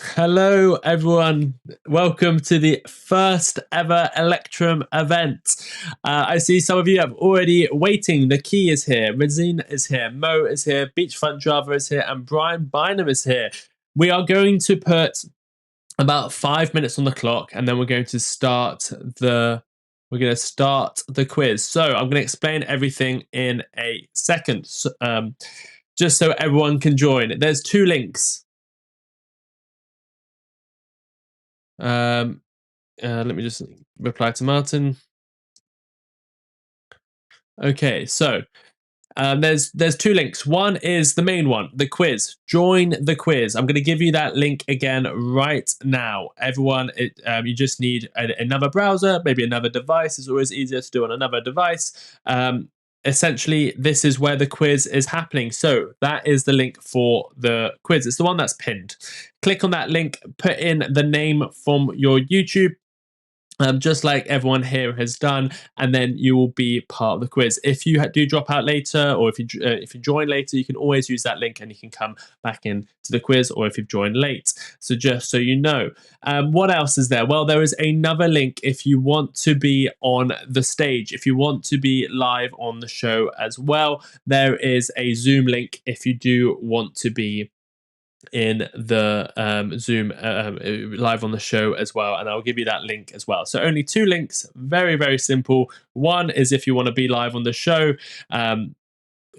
Hello, everyone. Welcome to the first ever Electrum event. I see some of you have already waiting. The Key is here, Razine is here, Mo is here, Beachfront Java is here, and Brian Bynum is here. We are going to put about 5 minutes on the clock, and then we're going to start the quiz. So I'm going to explain everything in a second, just so everyone can join. There's two links. Let me just reply to Martyn. Okay, so there's two links. One is the main one, the quiz. Join the quiz. I'm going to give you that link again right now. Everyone, you just need another browser, maybe another device. It's always easier to do on another device. Essentially, this is where the quiz is happening. So that is the link for the quiz. It's the one that's pinned. Click on that link, put in the name from your YouTube, just like everyone here has done, and then you will be part of the quiz. If you do drop out later, or if you join later, you can always use that link and you can come back in to the quiz, or if you've joined late. So just so you know. What else is there? Well, there is another link if you want to be on the stage, if you want to be live on the show as well. There is a Zoom link if you do want to be in the Zoom live on the show as well, and I'll give you that link as well. So only two links, very, very simple. One is if you want to be live on the show,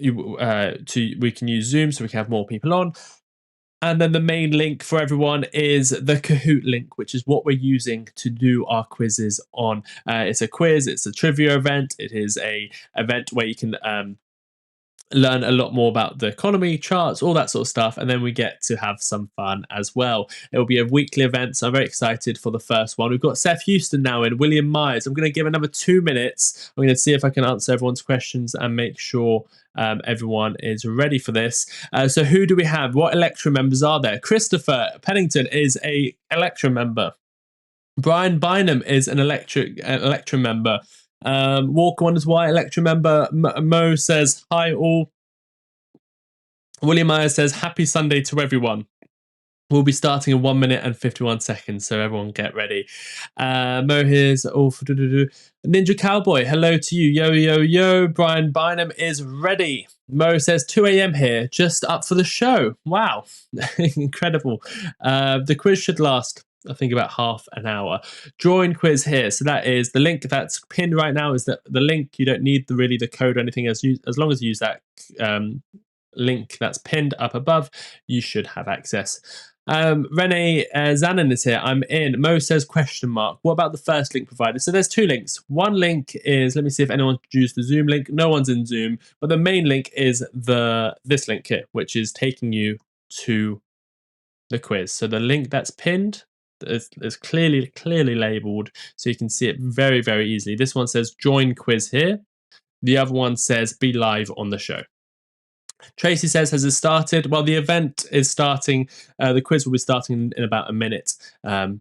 we can use Zoom so we can have more people on. And then the main link for everyone is the Kahoot link, which is what we're using to do our quizzes on. It's a quiz, it's a trivia event, it is a event where you can learn a lot more about the economy, charts, all that sort of stuff, and then we get to have some fun as well. It will be a weekly event, so I'm very excited for the first one. We've got Seth Houston now in, William Myers. I'm going to give another 2 minutes. I'm going to see if I can answer everyone's questions and make sure everyone is ready for this. So who do we have? What Electrum members are there? Christopher Pennington is a Electrum member. Brian Bynum is an Electrum member. Walker wonders why. Electrum member. Mo says hi all. William Myers says happy Sunday to everyone. We'll be starting in 1 minute and 51 seconds, so everyone get ready. Mo here's Ninja Cowboy, hello to you. Yo, yo, yo. Brian Bynum is ready. Mo says 2 a.m. here, just up for the show. Wow, incredible. The quiz should last, I think, about half an hour. Join quiz here. So that is the link that's pinned right now. Is the link. You don't need the code or anything. As long as you use that link that's pinned up above, you should have access. Renee Zanin is here. I'm in. Mo says question mark. What about the first link provided? So there's two links. One link is, let me see if anyone used the Zoom link. No one's in Zoom, but the main link is this link here, which is taking you to the quiz. So the link that's pinned is clearly labeled, so you can see it very, very easily. This one says join quiz here. The other one says be live on the show. Tracy says, has it started? Well, the event is starting. The quiz will be starting in about a minute,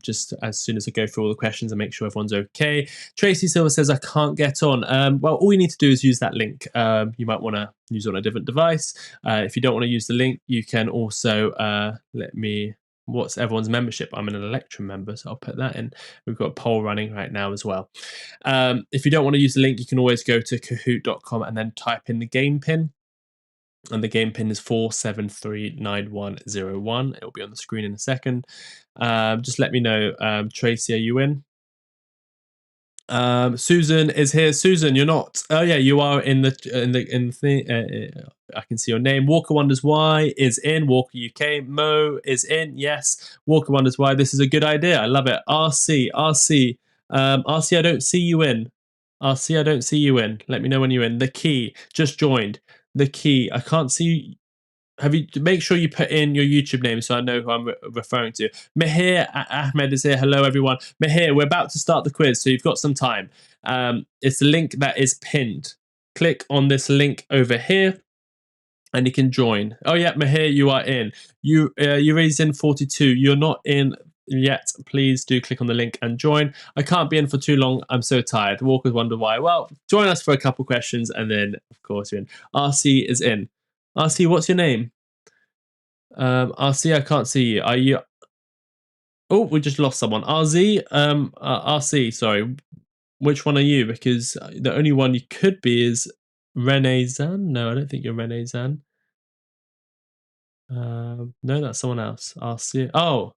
just as soon as I go through all the questions and make sure everyone's okay. Tracy Silver says, I can't get on. Well, all you need to do is use that link. You might want to use it on a different device. If you don't want to use the link, you can also what's everyone's membership? I'm an Electrum member, so I'll put that in. We've got a poll running right now as well. If you don't want to use the link, you can always go to kahoot.com and then type in the game pin. And the game pin is 4739101. It'll be on the screen in a second. Just let me know. Tracy, are you in? Susan is here. Susan, you're not. Oh yeah, you are in the thing. I can see your name. Walker wonders why is in. Walker UK. Mo is in. Yes. Walker wonders why. This is a good idea. I love it. RC. RC, I don't see you in. RC, I don't see you in. Let me know when you're in. The Key just joined. The Key. I can't see. Have you? Make sure you put in your YouTube name so I know who I'm referring to. Mihir Ahmed is here. Hello, everyone. Mihir, we're about to start the quiz, so you've got some time. It's the link that is pinned. Click on this link over here, and you can join. Oh yeah, Mihir, you are in. You're in 42. You're not in yet. Please do click on the link and join. I can't be in for too long. I'm so tired. Walkers wonder why. Well, join us for a couple questions, and then of course you're in. RC is in. RC, what's your name? RC, I can't see you. Are you? Oh, we just lost someone. RC, sorry. Which one are you? Because the only one you could be is Rene Zan. No, I don't think you're Rene Zan. No, that's someone else. RC. Oh.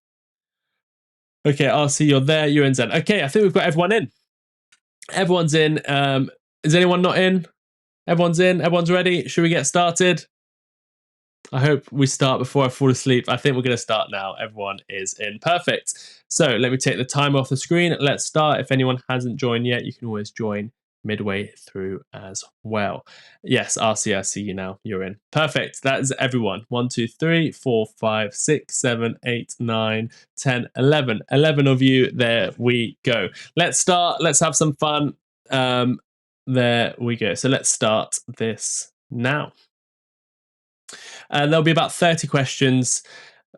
Okay, RC, you're there. You're in Zen. Okay, I think we've got everyone in. Everyone's in. Is anyone not in? Everyone's in. Everyone's ready. Should we get started? I hope we start before I fall asleep. I think we're going to start now. Everyone is in. Perfect. So let me take the timer off the screen. Let's start. If anyone hasn't joined yet, you can always join midway through as well. Yes, RC, I see you now. You're in. Perfect. That is everyone. 1, 2, 3, 4, 5, 6, 7, 8, 9, 10, 11. 11 of you. There we go. Let's start. Let's have some fun. There we go. So let's start this now. There'll be about 30 questions.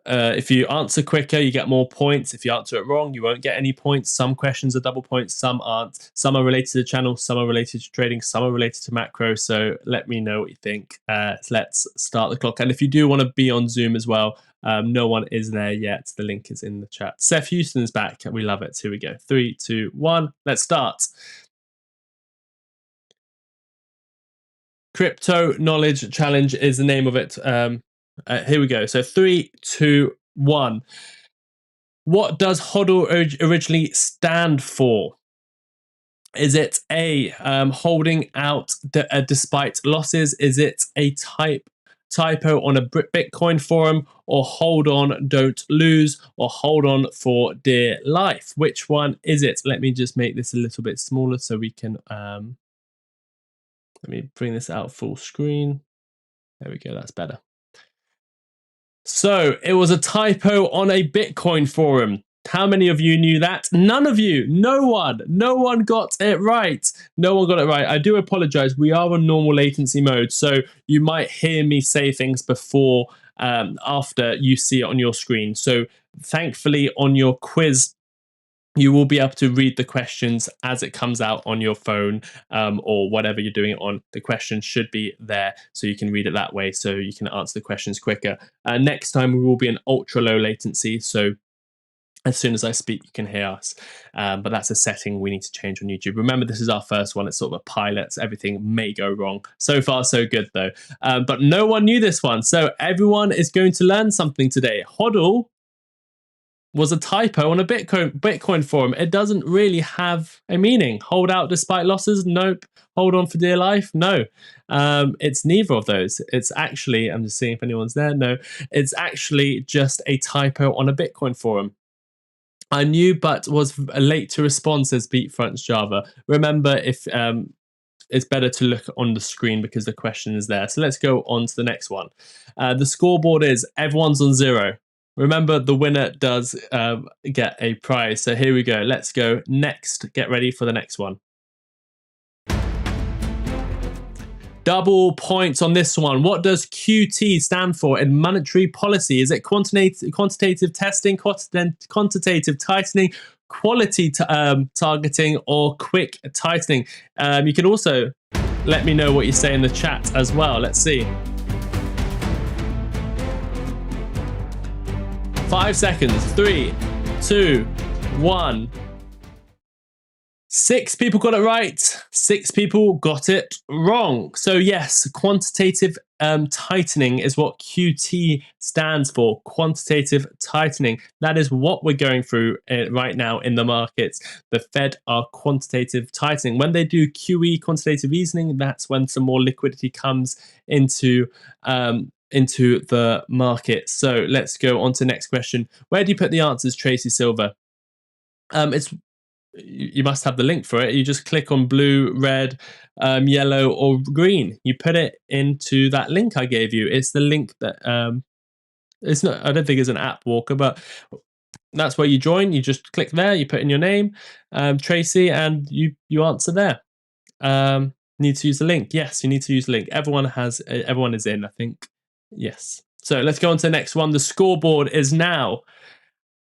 If you answer quicker, you get more points. If you answer it wrong, you won't get any points. Some questions are double points, some aren't. Some are related to the channel, some are related to trading, some are related to macro. So let me know what you think. Let's start the clock. And if you do want to be on Zoom as well, no one is there yet. The link is in the chat. Seth Houston's back. We love it. Here we go. 3, 2, 1. Let's start. Crypto Knowledge Challenge is the name of it. Here we go. So 3, 2, 1. What does HODL originally stand for? Is it A, holding out despite losses? Is it a typo on a Bitcoin forum? Or hold on, don't lose? Or hold on for dear life? Which one is it? Let me just make this a little bit smaller so we can... let me bring this out full screen. There we go, that's better. So it was a typo on a Bitcoin forum. How many of you knew that? None of you. No one got it right. No one got it right. I do apologize. We are on normal latency mode, so you might hear me say things before, after you see it on your screen. So thankfully on your quiz, you will be able to read the questions as it comes out on your phone, or whatever you're doing it on. The question should be there, so you can read it that way, so you can answer the questions quicker. Next time we will be in ultra low latency, so as soon as I speak, you can hear us. But that's a setting we need to change on YouTube. Remember, this is our first one. It's sort of a pilot, so everything may go wrong. So far, so good, though. But no one knew this one, so everyone is going to learn something today. HODL was a typo on a Bitcoin forum. It doesn't really have a meaning. Hold out despite losses? Nope. Hold on for dear life? No. It's neither of those. It's actually, I'm just seeing if anyone's there. No, it's actually just a typo on a Bitcoin forum. I knew, but was late to respond, says Beatfronts Java. Remember, if it's better to look on the screen because the question is there. So let's go on to the next one. The scoreboard is everyone's on 0. Remember, the winner does get a prize. So here we go. Let's go next. Get ready for the next one. Double points on this one. What does QT stand for in monetary policy? Is it quantitative testing, quantitative tightening, quality targeting, or quick tightening? You can also let me know what you say in the chat as well. Let's see. 5 seconds. 3, 2, 1. 6 people got it right. 6 people got it wrong. So yes, quantitative tightening is what QT stands for. Quantitative tightening. That is what we're going through right now in the markets. The Fed are quantitative tightening. When they do QE, quantitative easing, that's when some more liquidity comes into the market. So let's go on to the next question. Where do you put the answers, Tracy Silver? You must have the link for it. You just click on blue, red, yellow, or green. You put it into that link I gave you. It's the link that it's not. I don't think it's an app walker, but that's where you join. You just click there. You put in your name, Tracy, and you answer there. Need to use the link. Yes, you need to use the link. Everyone is in, I think. Yes. So let's go on to the next one. The scoreboard is now.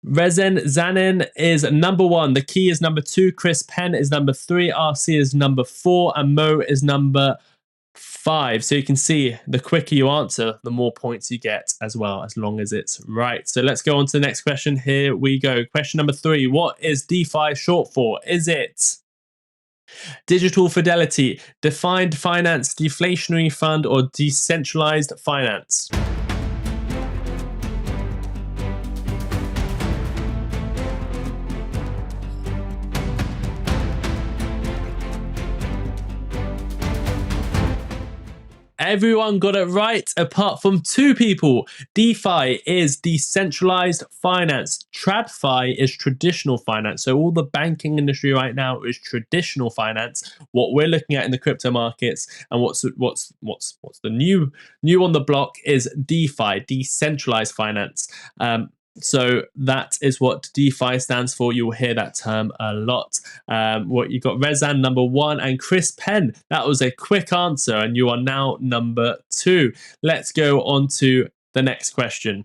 Rezen Zanin is number 1. The Key is number 2. Chris Penn is number 3. RC is number 4. And Mo is number 5. So you can see the quicker you answer, the more points you get as well, as long as it's right. So let's go on to the next question. Here we go. Question number 3. What is DeFi short for? Is it digital fidelity, defined finance, deflationary fund, or decentralized finance? Everyone got it right apart from 2 people. DeFi is decentralized finance. TradFi is traditional finance. So all the banking industry right now is traditional finance. What we're looking at in the crypto markets and what's the new on the block is DeFi, decentralized finance. So that is what DeFi stands for. You will hear that term a lot. What you got, Rezan number 1 and Chris Penn. That was a quick answer, and you are now number 2. Let's go on to the next question.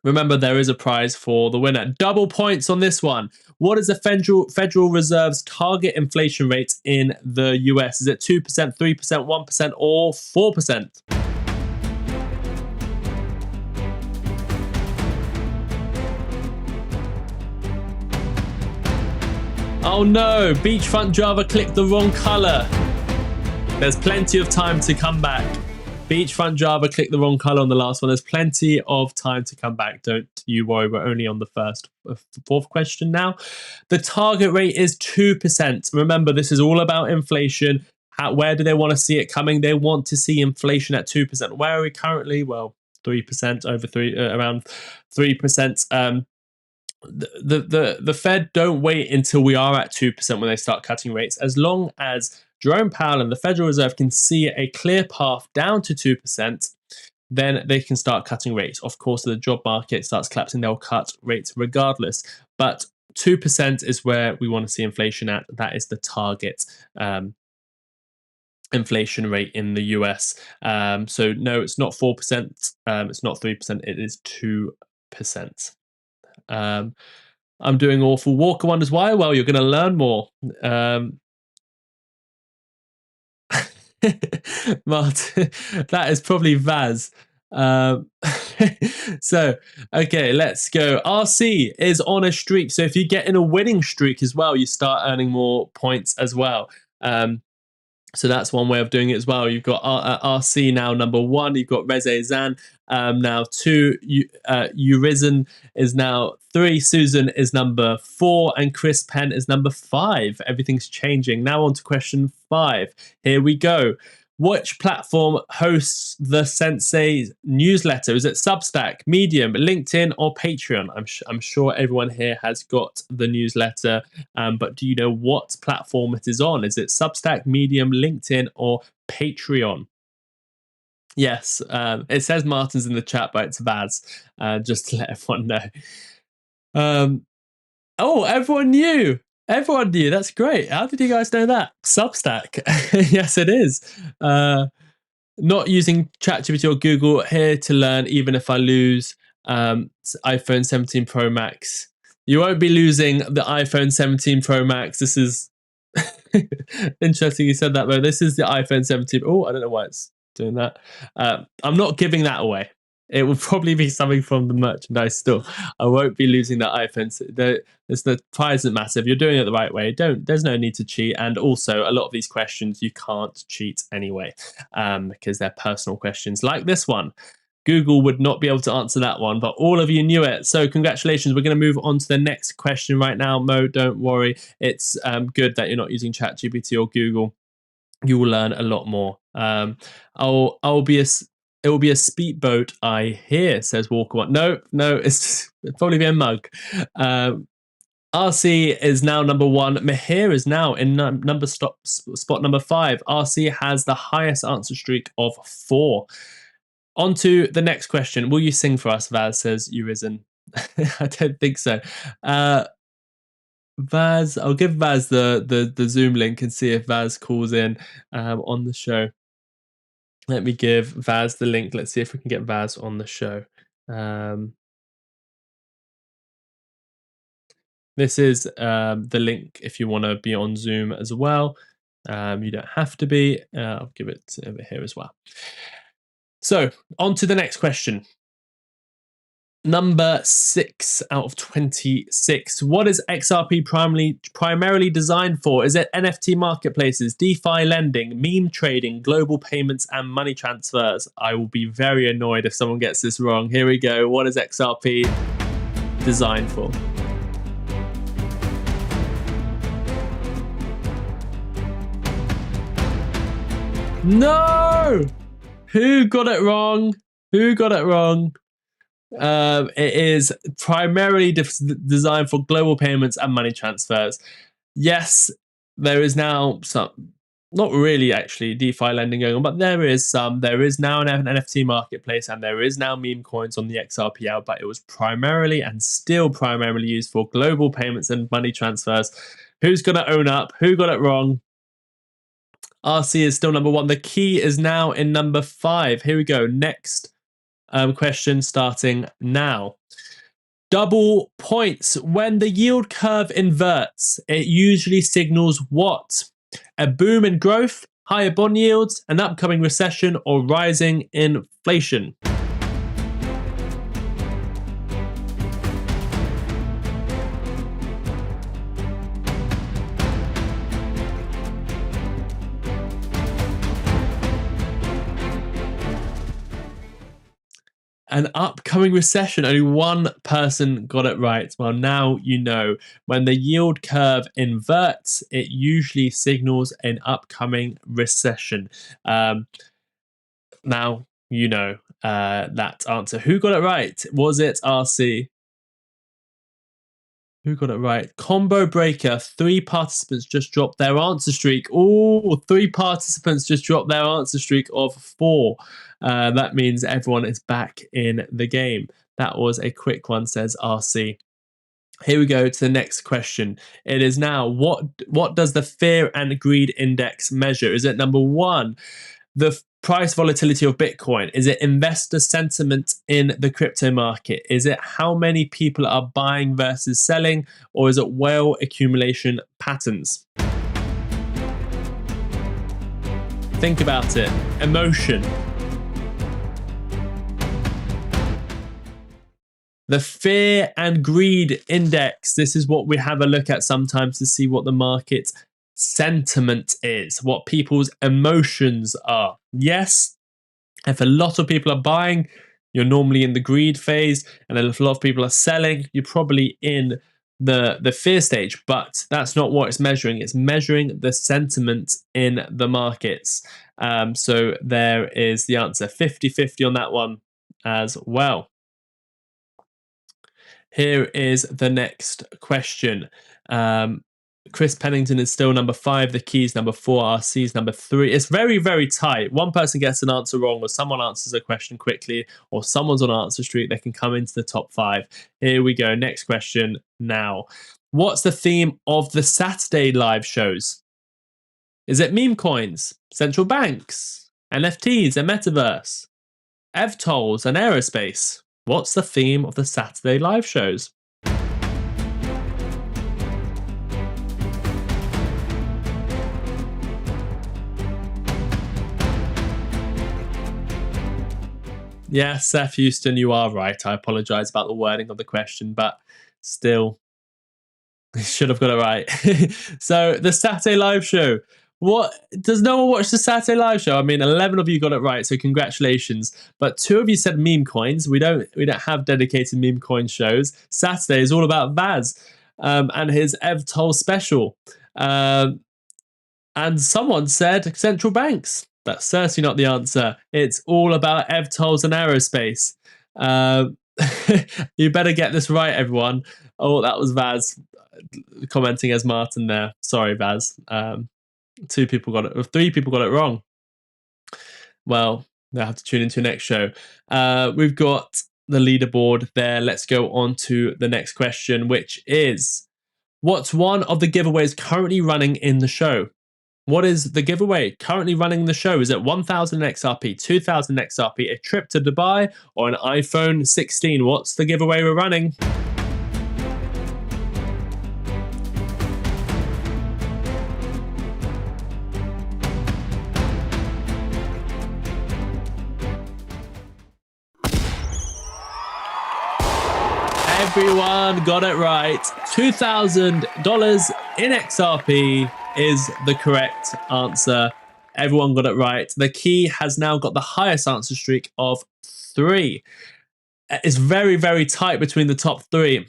Remember, there is a prize for the winner. Double points on this one. What is the Federal Reserve's target inflation rate in the US? Is it 2%, 3%, 1%, or 4%? Oh no, Beachfront Java clicked the wrong color. There's plenty of time to come back. Beachfront Java clicked the wrong color on the last one. There's plenty of time to come back. Don't you worry, we're only on the fourth question now. The target rate is 2%. Remember, this is all about inflation. Where do they want to see it coming? They want to see inflation at 2%. Where are we currently? Well, 3%, around 3%. The Fed don't wait until we are at 2% when they start cutting rates. As long as Jerome Powell and the Federal Reserve can see a clear path down to 2%, then they can start cutting rates. Of course, if the job market starts collapsing, they'll cut rates regardless. But 2% is where we want to see inflation at. That is the target inflation rate in the US. So no, it's not 4%. It's not 3%. It is 2%. I'm doing awful. Walker wonders why. Well, you're going to learn more. Martyn, that is probably Vaz. So, okay, let's go. RC is on a streak. So if you get in a winning streak as well, you start earning more points as well. So that's one way of doing it as well. You've got RC now number 1. You've got Reze Zan now 2. Urizen is now 3. Susan is number 4. And Chris Penn is number 5. Everything's changing. Now on to question 5. Here we go. Which platform hosts the Sensei newsletter? Is it Substack, Medium, LinkedIn, or Patreon? I'm sure everyone here has got the newsletter, but do you know what platform it is on? Is it Substack, Medium, LinkedIn, or Patreon? Yes, it says Martyn's in the chat, but it's Vaz, just to let everyone know. Oh, everyone knew. Everyone knew. That's great. How did you guys know that? Substack. Yes, it is. Not using ChatGPT or Google. Here to learn, even if I lose iPhone 17 Pro Max. You won't be losing the iPhone 17 Pro Max. This is interesting you said that, though. This is the iPhone 17. Oh, I don't know why it's doing that. I'm not giving that away. It will probably be something from the merchandise store. I won't be losing that iPhone. The prize isn't massive. You're doing it the right way. There's no need to cheat. And also, a lot of these questions you can't cheat anyway, because they're personal questions like this one. Google would not be able to answer that one, but all of you knew it. So congratulations. We're going to move on to the next question right now. Mo, don't worry. It's good that you're not using ChatGPT or Google. You will learn a lot more. It will be a speedboat, I hear, says Walker. No, it's probably be a mug. RC is now number 1. Mahir is now in spot number 5. RC has the highest answer streak of 4. On to the next question. Will you sing for us, Vaz, says Urizen. I don't think so. Vaz, I'll give Vaz the Zoom link and see if Vaz calls in on the show. Let me give Vaz the link. Let's see if we can get Vaz on the show. This is the link if you want to be on Zoom as well. You don't have to be. I'll give it over here as well. So on to the next question. Number 6 out of 26. What is XRP primarily designed for? Is it NFT marketplaces, DeFi lending, meme trading, global payments, and money transfers? I will be very annoyed if someone gets this wrong. Here we go. What is XRP designed for? No! Who got it wrong? Who got it wrong? It is primarily designed for global payments and money transfers. Yes, there is now some, not really actually DeFi lending going on, but there is some. There is now an NFT marketplace and there is now meme coins on the XRP, but it was primarily and still primarily used for global payments and money transfers. Who's going to own up? Who got it wrong? RC is still number 1. The key is now in number 5. Here we go. Next question starting now. Double points. When the yield curve inverts, it usually signals what? A boom in growth, higher bond yields, an upcoming recession, or rising inflation? An upcoming recession. Only one person got it right. Well, now you know. When the yield curve inverts, it usually signals an upcoming recession. Now you know that answer. Who got it right? Was it RC? Who got it right? Combo breaker. 3 participants just dropped their answer streak. Oh, 3 participants just dropped their answer streak of 4. That means everyone is back in the game. That was a quick one, says RC. Here we go to the next question. It is now, what does the fear and greed index measure? Is it number 1, the price volatility of Bitcoin? Is it investor sentiment in the crypto market? Is it how many people are buying versus selling? Or is it whale accumulation patterns? Think about it. Emotion. The fear and greed index. This is what we have a look at sometimes to see what the market sentiment is, what people's emotions are. Yes, if a lot of people are buying, you're normally in the greed phase, and if a lot of people are selling, you're probably in the fear stage, but that's not what it's measuring. It's measuring the sentiment in the markets. So there is the answer, 50-50 on that one as well. Here is the next question. Chris Pennington is still number 5. The key is number 4. RC is number 3. It's very, very tight. One person gets an answer wrong, or someone answers a question quickly, or someone's on answer streak. They can come into the top 5. Here we go. Next question now. What's the theme of the Saturday live shows? Is it meme coins, central banks, NFTs, a metaverse, EVTOLs, and aerospace? What's the theme of the Saturday live shows? Yeah, Seth Houston, you are right. I apologize about the wording of the question, but still, should have got it right. So, the Saturday live show. What, does no one watch the Saturday live show? I mean, 11 of you got it right, so congratulations. But 2 of you said meme coins. We don't have dedicated meme coin shows. Saturday is all about Vaz and his EVTOL special. And someone said central banks. That's certainly not the answer. It's all about EVTOLs and aerospace. You better get this right, everyone. Oh, that was Vaz commenting as Martyn there. Sorry, Vaz. 3 people got it wrong. Well, they'll have to tune into the next show. We've got the leaderboard there. Let's go on to the next question, which is, what's one of the giveaways currently running in the show? What is the giveaway currently running in the show? Is it 1,000 XRP, 2,000 XRP, a trip to Dubai, or an iPhone 16? What's the giveaway we're running? Everyone got it right. $2,000 in XRP is the correct answer. Everyone got it right. The key has now got the highest answer streak of 3. It's very, very tight between the top 3.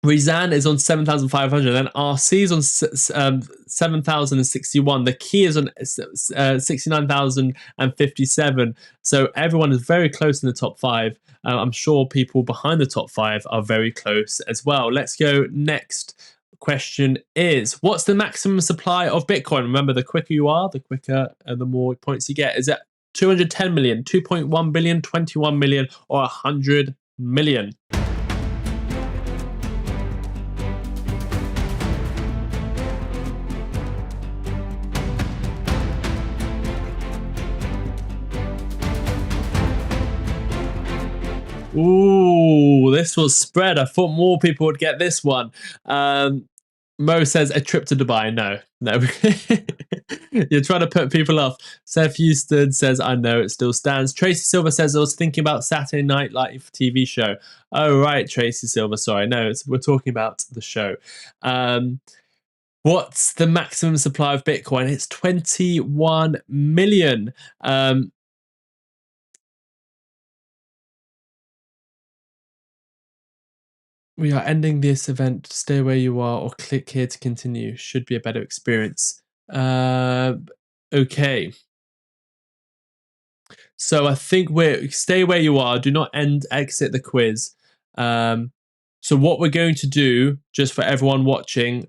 Rizan is on 7,500, and RC is on 7,061. The key is on 69,057. So everyone is very close in the top 5. I'm sure people behind the top 5 are very close as well. Let's go next. Question is, what's the maximum supply of Bitcoin? Remember, the quicker you are, the quicker and the more points you get. Is it 210 million, 2.1 billion, 21 million, or 100 million? Ooh, this was spread. I thought more people would get this one. Mo says a trip to Dubai. No. You're trying to put people off. Seth Houston says, I know it still stands. Tracy Silver says, I was thinking about Saturday Night Live TV show. Oh, right, Tracy Silver. Sorry. No, we're talking about the show. What's the maximum supply of Bitcoin? It's 21 million. We are ending this event. Stay where you are or click here to continue. Should be a better experience. Okay. So I think stay where you are. Do not exit the quiz. So what we're going to do, just for everyone watching,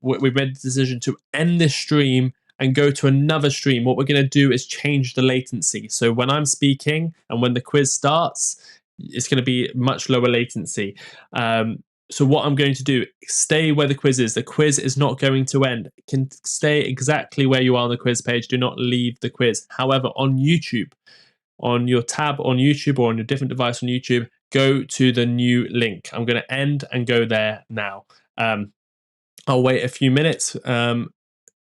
we've made the decision to end this stream and go to another stream. What we're going to do is change the latency. So when I'm speaking and when the quiz starts, it's going to be much lower latency. So what I'm going to do, stay where the quiz is. The quiz is not going to end. It can stay exactly where you are on the quiz page. Do not leave the quiz. However, on YouTube, on your tab on YouTube or on your different device on YouTube, go to the new link. I'm going to end and go there now. I'll wait a few minutes.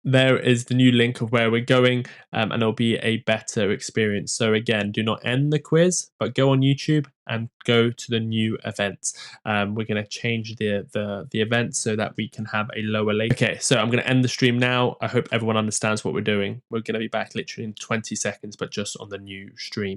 There is the new link of where we're going, and it'll be a better experience. So again, do not end the quiz, but go on YouTube and go to the new event. We're going to change the event so that we can have a lower latency. Okay, so I'm going to end the stream now. I hope everyone understands what we're doing. We're going to be back literally in 20 seconds, but just on the new stream.